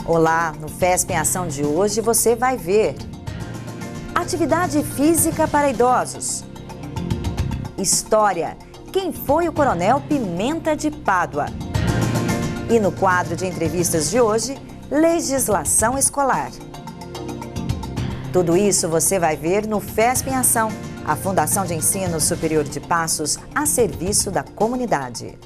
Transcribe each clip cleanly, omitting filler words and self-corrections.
Olá, no FESP em Ação de hoje você vai ver atividade física para idosos. História, quem foi o Coronel Pimenta de Pádua? E no quadro de entrevistas de hoje, legislação escolar. Tudo isso você vai ver no FESP em Ação, a Fundação de Ensino Superior de Passos a serviço da comunidade.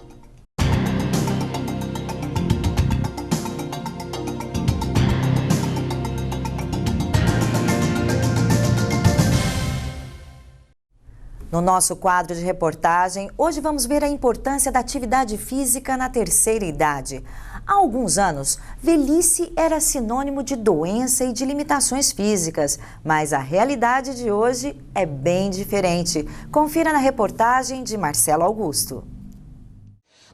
No nosso quadro de reportagem, hoje vamos ver a importância da atividade física na terceira idade. Há alguns anos, velhice era sinônimo de doença e de limitações físicas, mas a realidade de hoje é bem diferente. Confira na reportagem de Marcelo Augusto.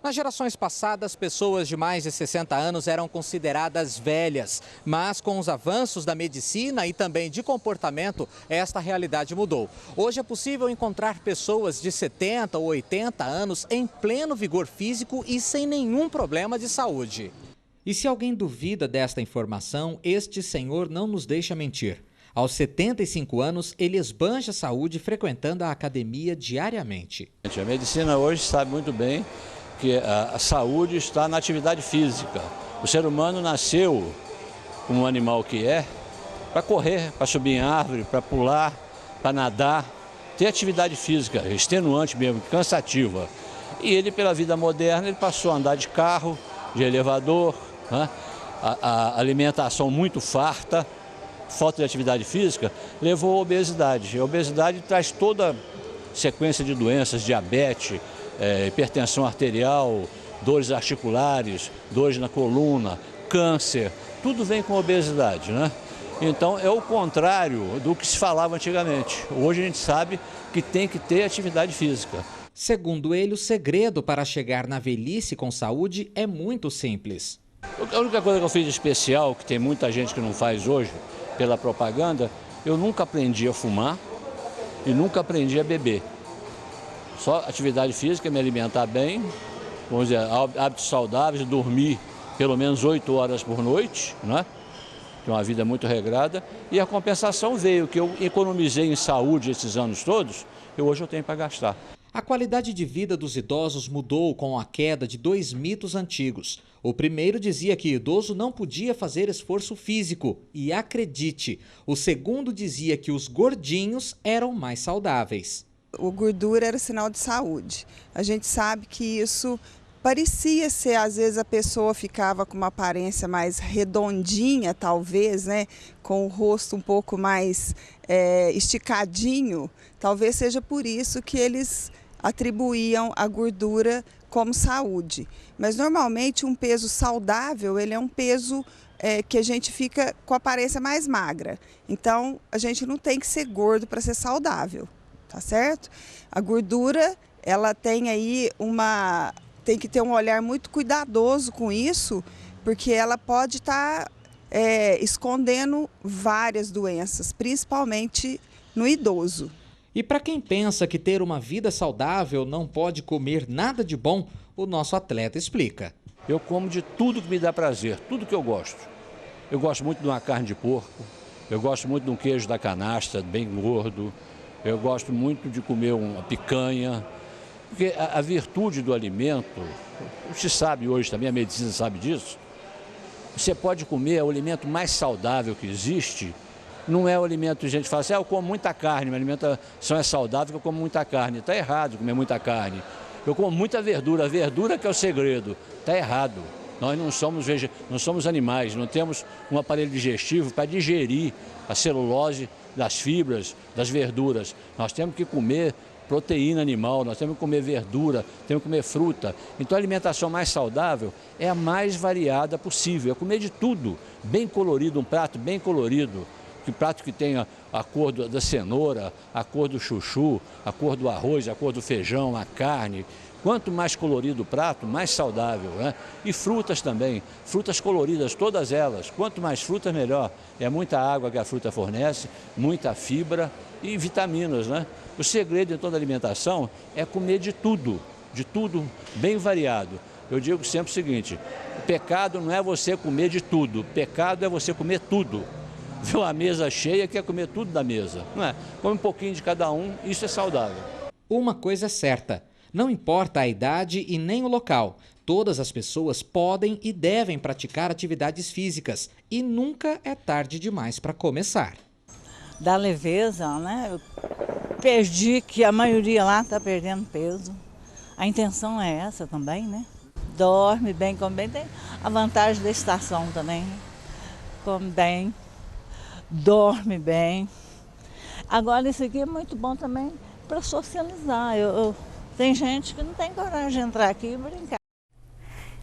Nas gerações passadas, pessoas de mais de 60 anos eram consideradas velhas, mas com os avanços da medicina e também de comportamento, esta realidade mudou. Hoje é possível encontrar pessoas de 70 ou 80 anos em pleno vigor físico e sem nenhum problema de saúde. E se alguém duvida desta informação, este senhor não nos deixa mentir. Aos 75 anos, ele esbanja a saúde frequentando a academia diariamente. A medicina hoje sabe muito bem que a saúde está na atividade física. O ser humano nasceu como um animal que é, para correr, para subir em árvore, para pular, para nadar, ter atividade física, extenuante mesmo, cansativa. E ele, pela vida moderna, ele passou a andar de carro, de elevador, né? A alimentação muito farta, falta de atividade física, levou à obesidade. A obesidade traz toda sequência de doenças, diabetes, hipertensão arterial, dores articulares, dores na coluna, câncer, tudo vem com obesidade, né? Então é o contrário do que se falava antigamente. Hoje a gente sabe que tem que ter atividade física. Segundo ele, o segredo para chegar na velhice com saúde é muito simples. A única coisa que eu fiz de especial, que tem muita gente que não faz hoje, pela propaganda, eu nunca aprendi a fumar e nunca aprendi a beber. Só atividade física, me alimentar bem, vamos dizer, hábitos saudáveis, dormir pelo menos 8 horas por noite, né? Ter uma vida muito regrada. E a compensação veio, que eu economizei em saúde esses anos todos, e hoje eu tenho para gastar. A qualidade de vida dos idosos mudou com a queda de 2 mitos antigos. O primeiro dizia que idoso não podia fazer esforço físico, e acredite, o segundo dizia que os gordinhos eram mais saudáveis. O gordura era sinal de saúde. A gente sabe que isso parecia ser, às vezes a pessoa ficava com uma aparência mais redondinha, talvez, né? Com o rosto um pouco mais esticadinho. Talvez seja por isso que eles atribuíam a gordura como saúde. Mas normalmente um peso saudável, ele é um peso que a gente fica com a aparência mais magra. Então a gente não tem que ser gordo para ser saudável. Tá certo? A gordura, ela tem aí tem que ter um olhar muito cuidadoso com isso, porque ela pode estar escondendo várias doenças, principalmente no idoso. E para quem pensa que ter uma vida saudável não pode comer nada de bom, o nosso atleta explica. Eu como de tudo que me dá prazer, tudo que eu gosto. Eu gosto muito de uma carne de porco, eu gosto muito de um queijo da canastra, bem gordo. Eu gosto muito de comer uma picanha, porque a virtude do alimento, se sabe hoje também, a medicina sabe disso, você pode comer o alimento mais saudável que existe, não é o alimento que a gente fala assim, eu como muita carne, minha alimentação é saudável, eu como muita carne. Está errado comer muita carne. Eu como muita verdura, a verdura que é o segredo, está errado. Nós não somos animais, não temos um aparelho digestivo para digerir a celulose das fibras, das verduras. Nós temos que comer proteína animal, nós temos que comer verdura, temos que comer fruta. Então a alimentação mais saudável é a mais variada possível, é comer de tudo, bem colorido, um prato bem colorido. Que prato que tenha a cor da cenoura, a cor do chuchu, a cor do arroz, a cor do feijão, a carne. Quanto mais colorido o prato, mais saudável, né? E frutas também, frutas coloridas, todas elas. Quanto mais frutas, melhor. É muita água que a fruta fornece, muita fibra e vitaminas, né? O segredo em toda alimentação é comer de tudo bem variado. Eu digo sempre o seguinte, o pecado não é você comer de tudo, o pecado é você comer tudo. Viu a mesa cheia, quer comer tudo da mesa, não é? Come um pouquinho de cada um, isso é saudável. Uma coisa é certa, não importa a idade e nem o local, todas as pessoas podem e devem praticar atividades físicas e nunca é tarde demais para começar. Dá leveza, né? Eu perdi, que a maioria lá está perdendo peso. A intenção é essa também, né? Dorme bem, come bem. Tem a vantagem da estação também, né? Come bem, dorme bem. Agora isso aqui é muito bom também para socializar. Tem gente que não tem coragem de entrar aqui e brincar.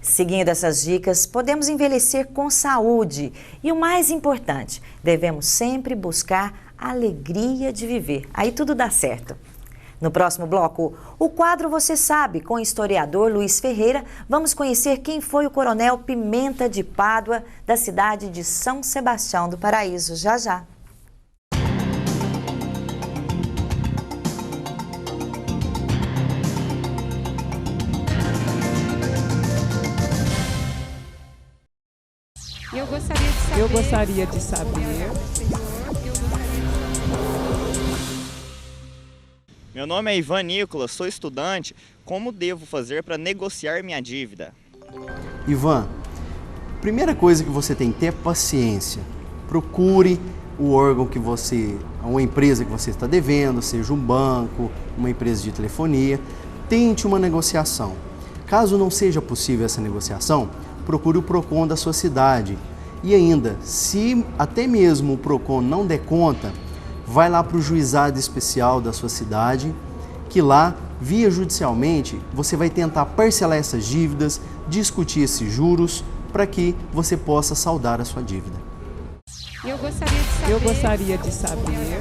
Seguindo essas dicas, podemos envelhecer com saúde e o mais importante, devemos sempre buscar a alegria de viver. Aí tudo dá certo. No próximo bloco, o quadro Você Sabe, com o historiador Luiz Ferreira, vamos conhecer quem foi o coronel Pimenta de Pádua, da cidade de São Sebastião do Paraíso. Já, já. Eu gostaria de saber. Meu nome é Ivan Nicolas, sou estudante. Como devo fazer para negociar minha dívida? Ivan, primeira coisa que você tem que ter é paciência. Procure o órgão que uma empresa que você está devendo, seja um banco, uma empresa de telefonia. Tente uma negociação. Caso não seja possível essa negociação, procure o PROCON da sua cidade. E ainda, se até mesmo o PROCON não der conta, vai lá para o juizado especial da sua cidade, que lá, via judicialmente, você vai tentar parcelar essas dívidas, discutir esses juros, para que você possa saldar a sua dívida. Eu gostaria de saber.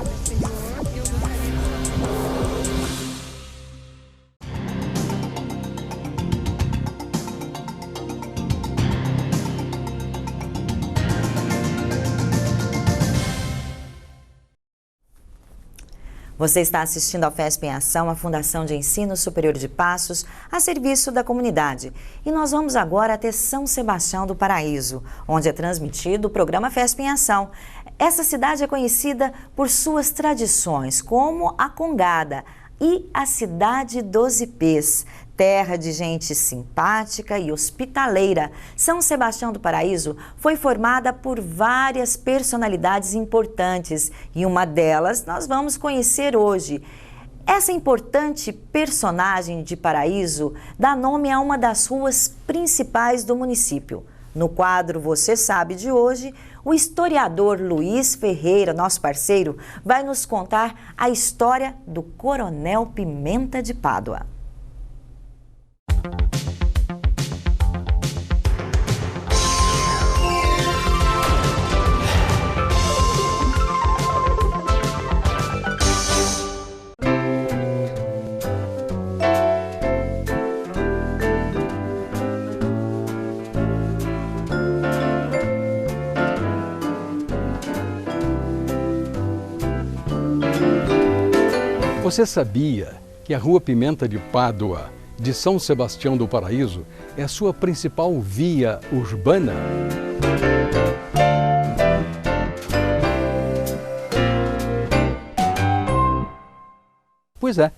Você está assistindo ao FESP em Ação, a Fundação de Ensino Superior de Passos, a serviço da comunidade. E nós vamos agora até São Sebastião do Paraíso, onde é transmitido o programa FESP em Ação. Essa cidade é conhecida por suas tradições, como a Congada e a Cidade dos Ipês, terra de gente simpática e hospitaleira. São Sebastião do Paraíso foi formada por várias personalidades importantes e uma delas nós vamos conhecer hoje. Essa importante personagem de Paraíso dá nome a uma das ruas principais do município. No quadro Você Sabe de hoje, o historiador Luiz Ferreira, nosso parceiro, vai nos contar a história do Coronel Pimenta de Pádua. Você sabia que a Rua Pimenta de Pádua, de São Sebastião do Paraíso, é a sua principal via urbana? Pois é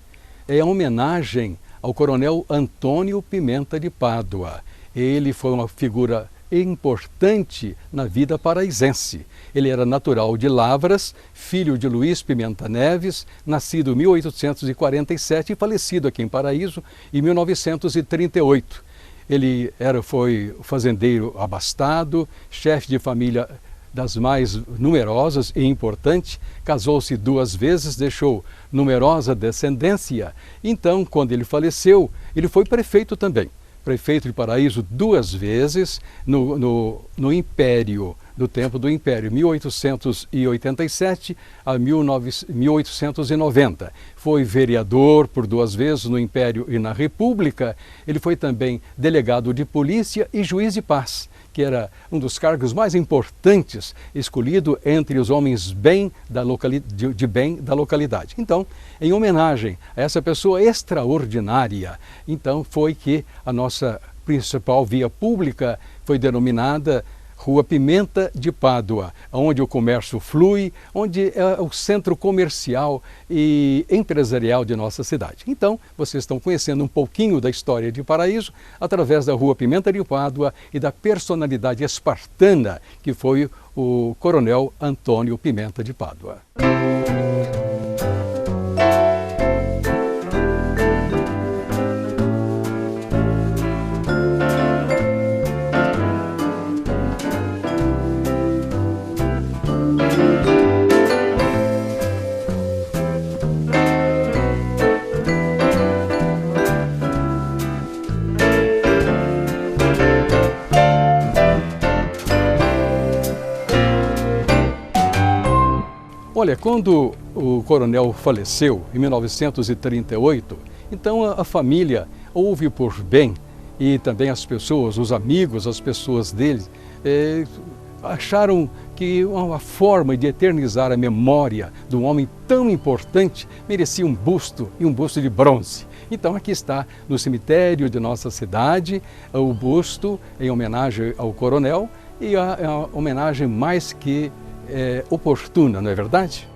a homenagem ao coronel Antônio Pimenta de Pádua. Ele foi uma figura importante na vida paraisense. Ele era natural de Lavras, filho de Luiz Pimenta Neves, nascido em 1847 e falecido aqui em Paraíso em 1938. Ele foi fazendeiro abastado, chefe de família das mais numerosas e importante, casou-se 2 vezes, deixou numerosa descendência. Então, quando ele faleceu, ele foi prefeito também. Prefeito de Paraíso 2 vezes no Império, no tempo do Império, 1887 a 1890. Foi vereador por 2 vezes no Império e na República. Ele foi também delegado de polícia e juiz de paz, que era um dos cargos mais importantes, escolhido entre os homens de bem da localidade. Então, em homenagem a essa pessoa extraordinária, então foi que a nossa principal via pública foi denominada Rua Pimenta de Pádua, onde o comércio flui, onde é o centro comercial e empresarial de nossa cidade. Então, vocês estão conhecendo um pouquinho da história de Paraíso através da Rua Pimenta de Pádua e da personalidade espartana que foi o Coronel Antônio Pimenta de Pádua. Olha, quando o coronel faleceu, em 1938, então a família houve por bem, e também as pessoas, os amigos, as pessoas dele, acharam que uma forma de eternizar a memória de um homem tão importante merecia um busto, e um busto de bronze. Então aqui está, no cemitério de nossa cidade, o busto em homenagem ao coronel, e a homenagem mais que oportuna, não é verdade?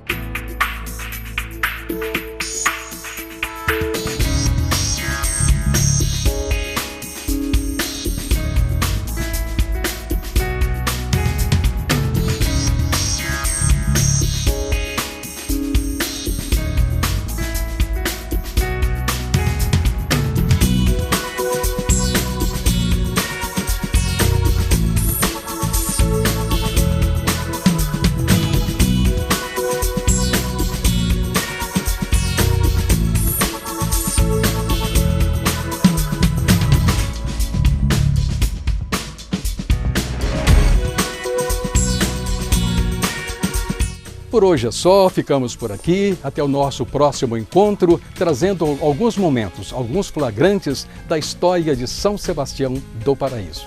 Por hoje é só, ficamos por aqui, até o nosso próximo encontro, trazendo alguns momentos, alguns flagrantes da história de São Sebastião do Paraíso.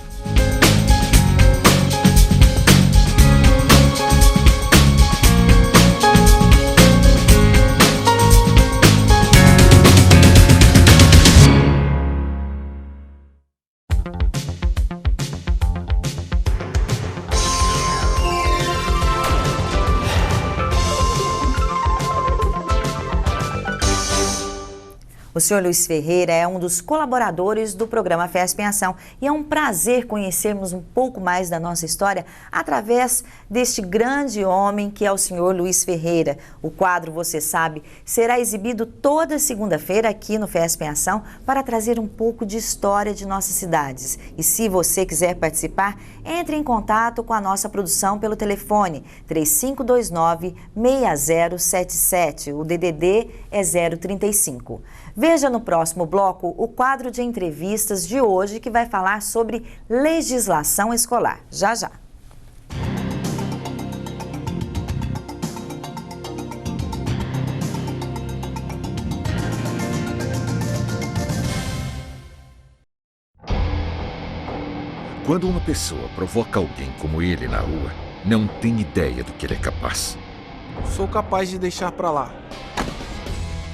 O senhor Luiz Ferreira é um dos colaboradores do programa FESP em Ação e é um prazer conhecermos um pouco mais da nossa história através deste grande homem que é o senhor Luiz Ferreira. O quadro, você sabe, será exibido toda segunda-feira aqui no FESP em Ação para trazer um pouco de história de nossas cidades. E se você quiser participar, entre em contato com a nossa produção pelo telefone 3529-6077. O DDD é 035. Veja no próximo bloco o quadro de entrevistas de hoje que vai falar sobre legislação escolar. Já, já. Quando uma pessoa provoca alguém como ele na rua, não tem ideia do que ele é capaz. Sou capaz de deixar pra lá.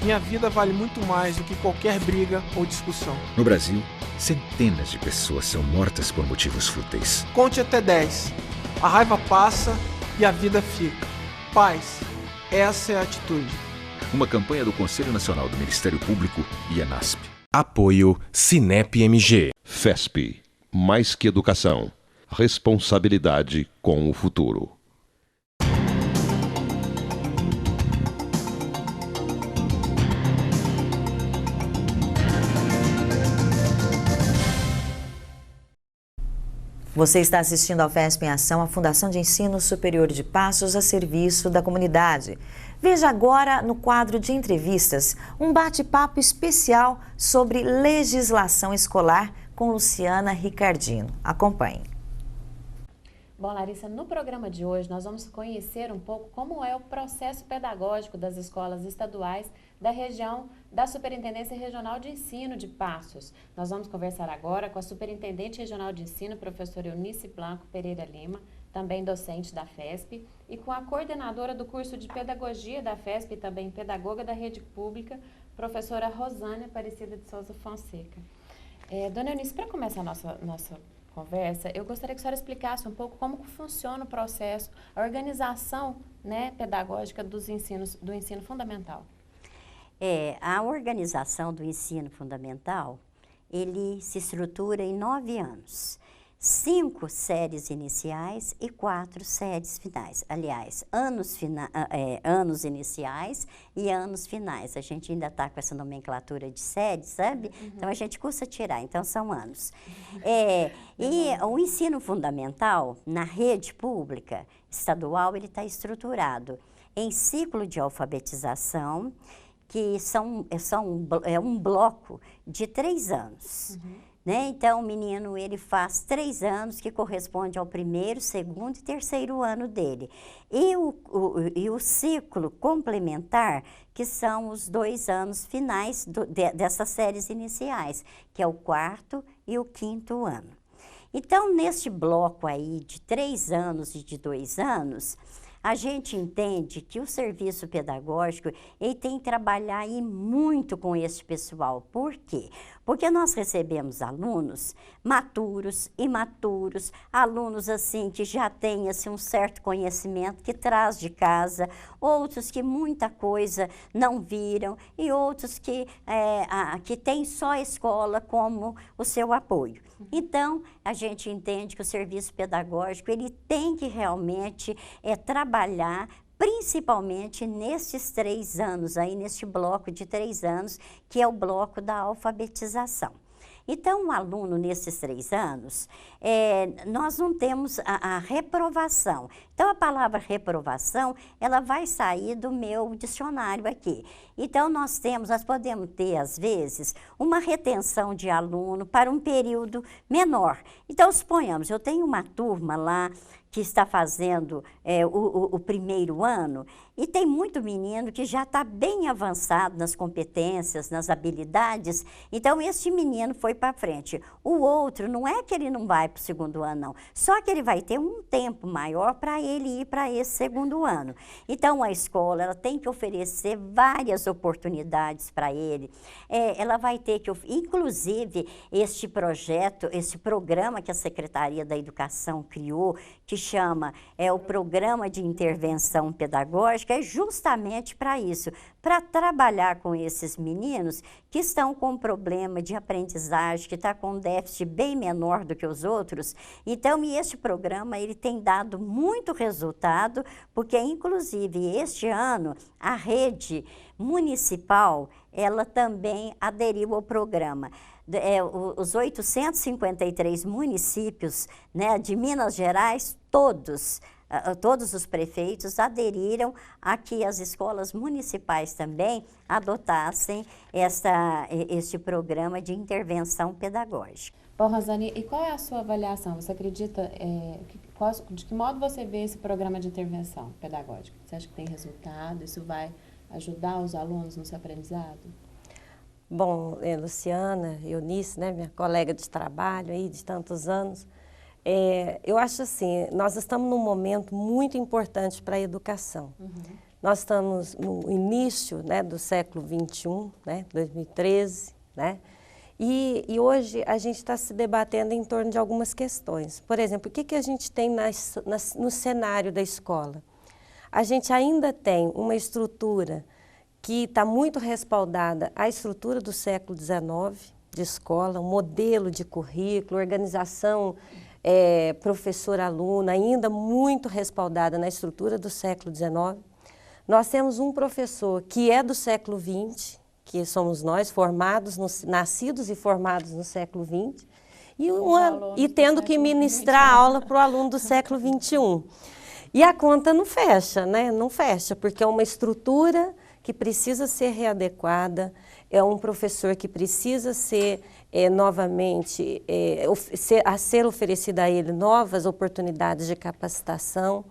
Minha vida vale muito mais do que qualquer briga ou discussão. No Brasil, centenas de pessoas são mortas por motivos fúteis. Conte até 10. A raiva passa e a vida fica. Paz. Essa é a atitude. Uma campanha do Conselho Nacional do Ministério Público e ANASP. Apoio Cinep MG. FESP. Mais que educação. Responsabilidade com o futuro. Você está assistindo ao FESP em Ação, a Fundação de Ensino Superior de Passos a serviço da comunidade. Veja agora no quadro de entrevistas um bate-papo especial sobre legislação escolar com Luciana Ricardino. Acompanhe. Bom, Larissa, no programa de hoje nós vamos conhecer um pouco como é o processo pedagógico das escolas estaduais da região da Superintendência Regional de Ensino de Passos. Nós vamos conversar agora com a Superintendente Regional de Ensino, professora Eunice Blanco Pereira Lima, também docente da FESP, e com a coordenadora do curso de Pedagogia da FESP e também pedagoga da Rede Pública, professora Rosânia Aparecida de Souza Fonseca. Dona Eunice, para começar a nossa conversa, eu gostaria que a senhora explicasse um pouco como funciona o processo, a organização, né, pedagógica do ensino fundamental. A organização do ensino fundamental, ele se estrutura em 9 anos. 5 séries iniciais e 4 séries finais. Aliás, anos iniciais e anos finais. A gente ainda está com essa nomenclatura de séries, sabe? Uhum. Então, a gente custa tirar, então são anos. E o ensino fundamental, na rede pública estadual, ele está estruturado em ciclo de alfabetização, que é um bloco de 3 anos. Uhum. Né? Então, o menino ele faz 3 anos, que corresponde ao primeiro, segundo e terceiro ano dele. E o ciclo complementar, que são os 2 anos finais dessas séries iniciais, que é o 4º e o 5º ano. Então, neste bloco aí de 3 anos e de 2 anos, a gente entende que o serviço pedagógico ele tem que trabalhar aí muito com esse pessoal. Por quê? Porque nós recebemos alunos maturos, imaturos, alunos assim que já têm assim, um certo conhecimento que traz de casa, outros que muita coisa não viram e outros que têm só a escola como o seu apoio. Então, a gente entende que o serviço pedagógico ele tem que realmente trabalhar principalmente nesses 3 anos, aí neste bloco de 3 anos, que é o bloco da alfabetização. Então, o aluno, nesses 3 anos, nós não temos a reprovação. Então, a palavra reprovação, ela vai sair do meu dicionário aqui. Então, nós podemos ter, às vezes, uma retenção de aluno para um período menor. Então, suponhamos, eu tenho uma turma lá que está fazendo o primeiro ano, e tem muito menino que já está bem avançado nas competências, nas habilidades, então este menino foi para frente. O outro, não é que ele não vai para o segundo ano, não, só que ele vai ter um tempo maior para ele ir para esse segundo ano. Então, a escola ela tem que oferecer várias oportunidades para ele, ela vai ter que, inclusive, este projeto, esse programa que a Secretaria da Educação criou, que chama o Programa de Intervenção Pedagógica, é justamente para isso, para trabalhar com esses meninos que estão com problema de aprendizagem, que está com um déficit bem menor do que os outros. Então, este programa ele tem dado muito resultado, porque, inclusive, este ano, a rede municipal, ela também aderiu ao programa. Os 853 municípios, né, de Minas Gerais, todos os prefeitos aderiram a que as escolas municipais também adotassem este programa de intervenção pedagógica. Bom, Rosane, e qual é a sua avaliação? Você acredita, de que modo você vê esse programa de intervenção pedagógica? Você acha que tem resultado? Isso vai ajudar os alunos no seu aprendizado? Bom, Luciana, Eunice, né, minha colega de trabalho aí de tantos anos, eu acho assim, nós estamos num momento muito importante para a educação. Uhum. Nós estamos no início, né, do século XXI, né, 2013, né, e hoje a gente está se debatendo em torno de algumas questões. Por exemplo, o que a gente tem no cenário da escola? A gente ainda tem uma estrutura que está muito respaldada à estrutura do século XIX, de escola, um modelo de currículo, organização professor-aluno, ainda muito respaldada na estrutura do século XIX. Nós temos um professor que é do século XX, que somos nós, nascidos e formados no século XX, e tendo que ministrar aula para o aluno do século XXI. E a conta não fecha, né? Não fecha, porque é uma estrutura que precisa ser readequada, é um professor que precisa ser novamente, ser oferecida a ele novas oportunidades de capacitação,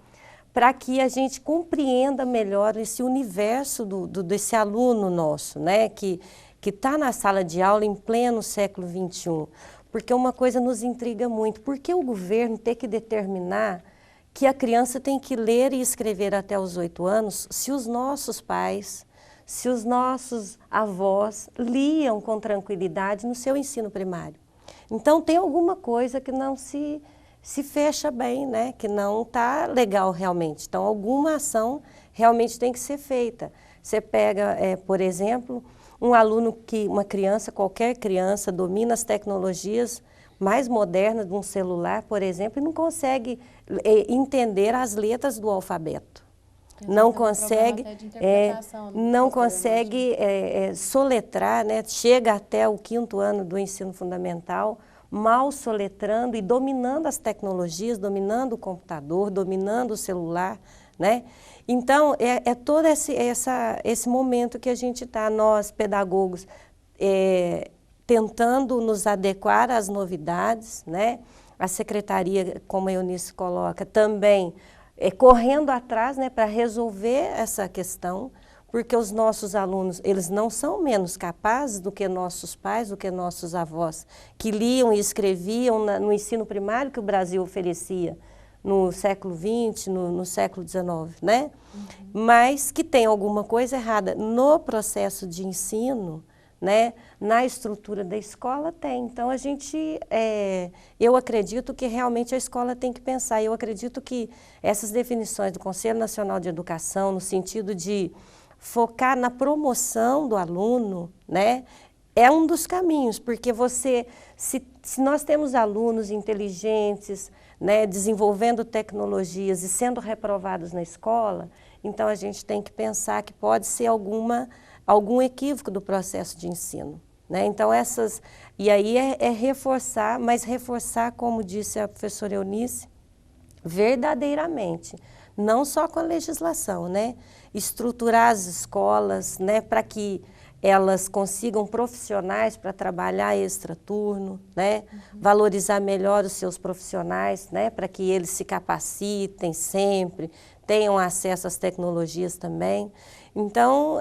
para que a gente compreenda melhor esse universo desse aluno nosso, né, que está na sala de aula em pleno século XXI. Porque uma coisa nos intriga muito, por que o governo tem que determinar que a criança tem que ler e escrever até os 8 anos, se os nossos pais, se os nossos avós liam com tranquilidade no seu ensino primário? Então tem alguma coisa que não se fecha bem, né? Que não está legal realmente. Então alguma ação realmente tem que ser feita. Você pega, por exemplo, um aluno uma criança, qualquer criança, domina as tecnologias mais modernas de um celular, por exemplo, e não consegue entender as letras do alfabeto. Não consegue, soletrar, né? Chega até o 5º ano do ensino fundamental, mal soletrando e dominando as tecnologias, dominando o computador, dominando o celular, né? Então, todo esse momento que a gente está, nós, pedagogos, tentando nos adequar às novidades, né? A secretaria, como a Eunice coloca, também correndo atrás, né, para resolver essa questão, porque os nossos alunos, eles não são menos capazes do que nossos pais, do que nossos avós, que liam e escreviam no ensino primário que o Brasil oferecia no século XX, no século XIX, né? Mas que tem alguma coisa errada no processo de ensino, né? Na estrutura da escola tem. Então, eu acredito que realmente a escola tem que pensar. Eu acredito que essas definições do Conselho Nacional de Educação, no sentido de focar na promoção do aluno, né? É um dos caminhos, porque se nós temos alunos inteligentes, né, desenvolvendo tecnologias e sendo reprovados na escola, então a gente tem que pensar que pode ser algum equívoco do processo de ensino, né? Então e aí reforçar, mas reforçar, como disse a professora Eunice, verdadeiramente, não só com a legislação, né? Estruturar as escolas, né, para que elas consigam profissionais para trabalhar extraturno, né? Valorizar melhor os seus profissionais, né? Para que eles se capacitem sempre, tenham acesso às tecnologias também. Então,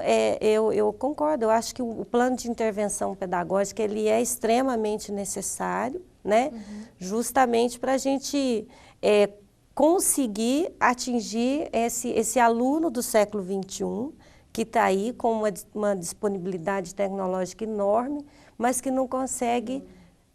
eu concordo, eu acho que o plano de intervenção pedagógica ele é extremamente necessário, né? Justamente para a gente conseguir atingir esse aluno do século XXI, que está aí com uma disponibilidade tecnológica enorme, mas que não consegue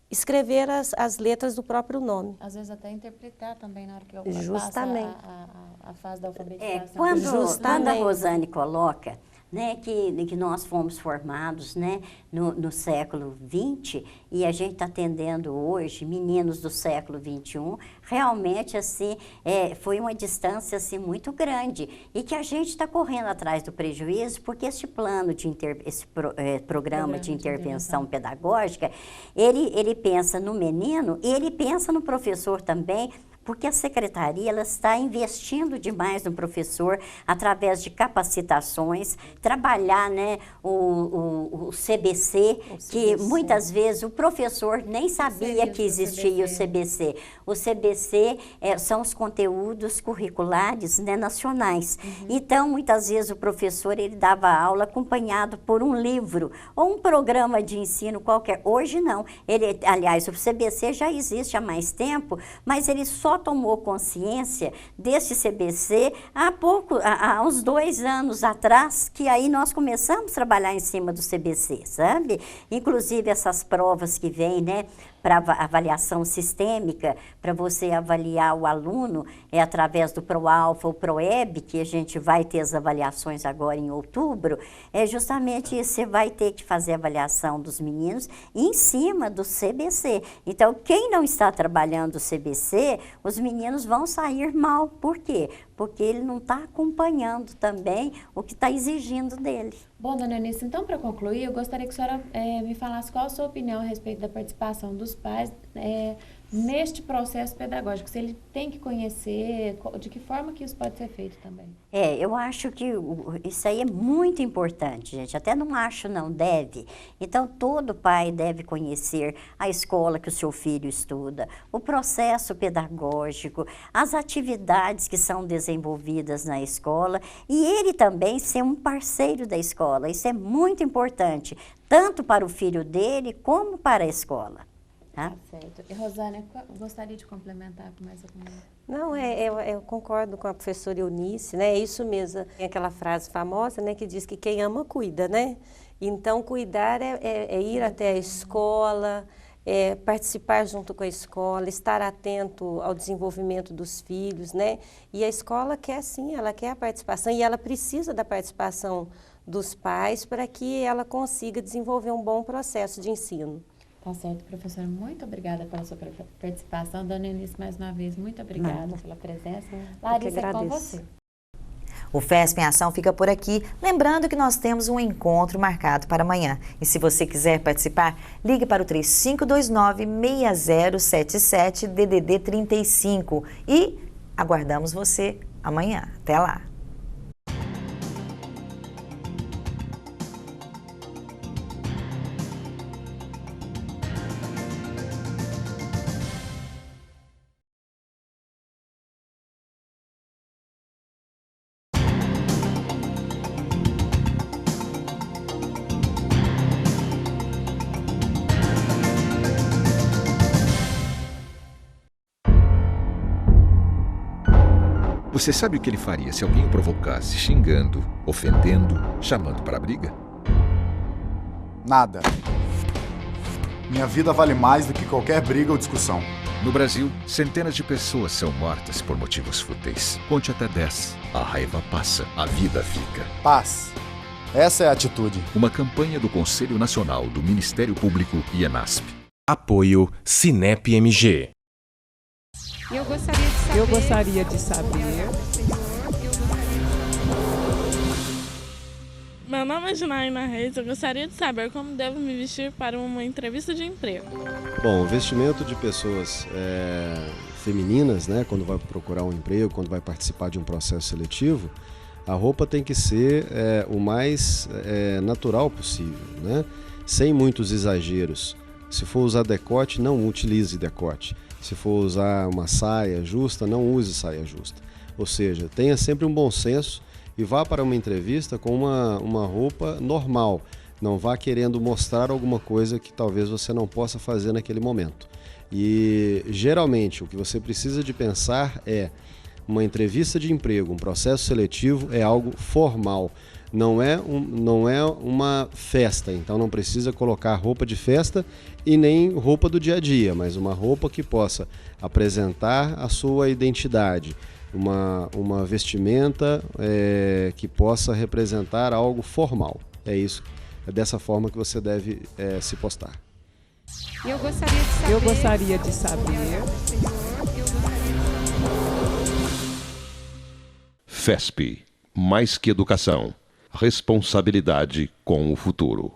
escrever as letras do próprio nome. Às vezes até interpretar também na hora que eu Justamente. passo a fase da alfabetização. Quando a Rosane coloca, né, que nós fomos formados, né, no século XX e a gente está atendendo hoje meninos do século XXI, realmente assim, foi uma distância assim, muito grande e que a gente está correndo atrás do prejuízo porque esse programa de intervenção pedagógica, ele pensa no menino e ele pensa no professor também, porque a secretaria ela está investindo demais no professor através de capacitações, trabalhar, né, o CBC, que muitas vezes o professor nem sabia que existia o CBC. O CBC são os conteúdos curriculares, né, nacionais. Então, muitas vezes o professor ele dava aula acompanhado por um livro ou um programa de ensino qualquer. Hoje não. Aliás, o CBC já existe há mais tempo, mas ele só tomou consciência desse CBC há uns 2 anos atrás, que aí nós começamos a trabalhar em cima do CBC, sabe? Inclusive essas provas que vêm, né, para avaliação sistêmica, para você avaliar o aluno, através do ProAlfa ou ProEB, que a gente vai ter as avaliações agora em outubro, justamente isso, você vai ter que fazer a avaliação dos meninos em cima do CBC. Então, quem não está trabalhando o CBC, os meninos vão sair mal. Por quê? Porque ele não está acompanhando também o que está exigindo dele. Bom, dona Eunice, então, para concluir, eu gostaria que a senhora me falasse qual a sua opinião a respeito da participação dos pais neste processo pedagógico, se ele tem que conhecer, de que forma que isso pode ser feito também. Eu acho que isso aí é muito importante, gente, até não acho, não, deve. Então, todo pai deve conhecer a escola que o seu filho estuda, o processo pedagógico, as atividades que são desenvolvidas na escola e ele também ser um parceiro da escola, isso é muito importante, tanto para o filho dele como para a escola. Tá? Certo. E, Rosane, gostaria de complementar com mais alguma? Não, eu concordo com a professora Eunice, né? É isso mesmo. Tem aquela frase famosa, né, que diz que quem ama, cuida, né? Então, cuidar é ir até a escola, participar junto com a escola, estar atento ao desenvolvimento dos filhos, né? E a escola quer sim, ela quer a participação e ela precisa da participação dos pais para que ela consiga desenvolver um bom processo de ensino. Tá certo, professora. Muito obrigada pela sua participação. Dona Eunice, mais uma vez, muito obrigada pela presença. Larissa, é com você. O FESP em Ação fica por aqui, lembrando que nós temos um encontro marcado para amanhã. E se você quiser participar, ligue para o 3529-6077 DDD 35 e aguardamos você amanhã. Até lá! Você sabe o que ele faria se alguém o provocasse xingando, ofendendo, chamando para a briga? Nada. Minha vida vale mais do que qualquer briga ou discussão. No Brasil, centenas de pessoas são mortas por motivos fúteis. Conte até 10. A raiva passa, a vida fica. Paz. Essa é a atitude. Uma campanha do Conselho Nacional do Ministério Público e ENASP. Apoio Sinep MG. Eu gostaria de saber. Meu nome é Janaína Reis. Eu gostaria de saber como devo me vestir para uma entrevista de emprego. Bom, o vestimento de pessoas femininas, né, quando vai procurar um emprego, quando vai participar de um processo seletivo, a roupa tem que ser o mais natural possível, né, sem muitos exageros. Se for usar decote, não utilize decote. Se for usar uma saia justa, não use saia justa. Ou seja, tenha sempre um bom senso e vá para uma entrevista com uma roupa normal. Não vá querendo mostrar alguma coisa que talvez você não possa fazer naquele momento. E geralmente o que você precisa de pensar é uma entrevista de emprego, um processo seletivo é algo formal. Não é uma festa, então não precisa colocar roupa de festa e nem roupa do dia a dia, mas uma roupa que possa apresentar a sua identidade, uma vestimenta que possa representar algo formal. É isso, é dessa forma que você deve se postar. Eu gostaria de saber. FESP, mais que educação, responsabilidade com o futuro.